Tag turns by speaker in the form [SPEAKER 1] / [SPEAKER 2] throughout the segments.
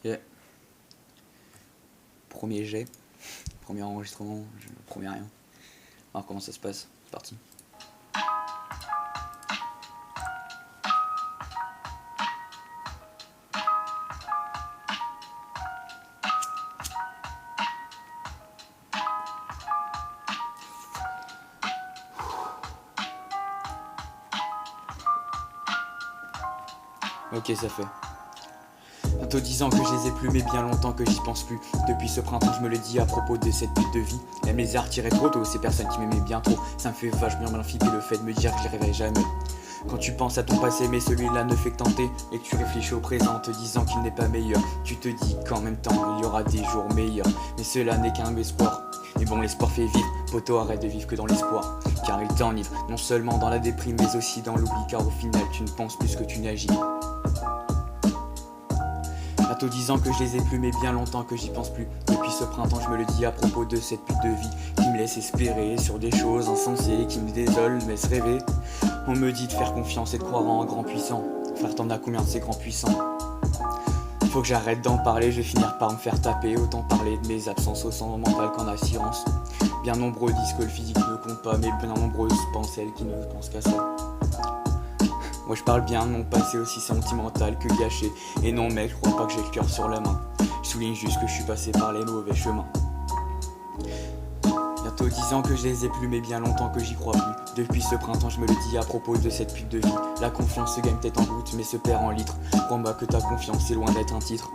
[SPEAKER 1] Ok. Premier jet, premier enregistrement, je promets rien. Alors comment ça se passe? C'est parti. Ok, ça fait. Bientôt 10 ans que je les ai plus, mais bien longtemps que j'y pense plus. Depuis ce printemps, je me le dis à propos de cette pute de vie. Elle me les a retirés trop tôt, ces personnes qui m'aimaient bien trop. Ça me fait vachement mal flipper le fait de me dire que je les rêverai jamais. Quand tu penses à ton passé, mais celui-là ne fait que tenter, et que tu réfléchis au présent en te disant qu'il n'est pas meilleur, tu te dis qu'en même temps, il y aura des jours meilleurs. Mais cela n'est qu'un espoir. Mais bon, l'espoir fait vivre, poto, arrête de vivre que dans l'espoir. Car il t'enivre, non seulement dans la déprime, mais aussi dans l'oubli, car au final, tu ne penses plus que tu n'agis. Bientôt 10 ans que je les ai plus, mais bien longtemps que j'y pense plus. Depuis ce printemps, je me le dis à propos de cette pute de vie qui me laisse espérer sur des choses insensées, qui me désolent, me laisse rêver. On me dit de faire confiance et de croire en un grand puissant. Frère, t'en as combien de ces grands puissants? Faut que j'arrête d'en parler, je vais finir par me faire taper. Autant parler de mes absences au sang mental qu'en assurance. Bien nombreux disent que le physique ne compte pas, mais bien nombreuses pensent celles qui ne pensent qu'à ça. Moi je parle bien de mon passé aussi sentimental que gâché. Et non mec, je crois pas que j'ai le cœur sur la main. Je souligne juste que je suis passé par les mauvais chemins. Bientôt 10 ans que je les ai plus, mais bien longtemps que j'y crois plus. Depuis ce printemps, je me le dis à propos de cette pute de vie. La confiance se gagne peut-être en gouttes, mais se perd en litres. Crois-moi que ta confiance est loin d'être un titre.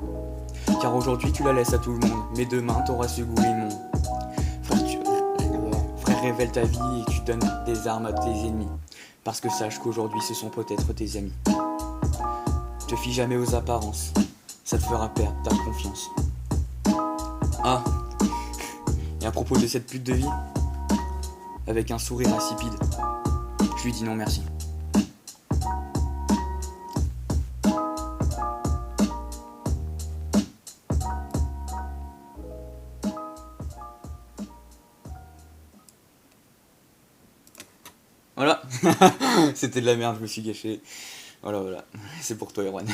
[SPEAKER 1] Car aujourd'hui tu la laisses à tout le monde, mais demain t'auras ce goût immonde. Frère, révèle ta vie et tu donnes des armes à tes ennemis. Parce que sache qu'aujourd'hui ce sont peut-être tes amis. Te fie jamais aux apparences, ça te fera perdre ta confiance. Ah, et à propos de cette pute de vie, avec un sourire insipide, je lui dis non merci. Voilà. C'était de la merde, je me suis gâché. Voilà, c'est pour toi, Erwan.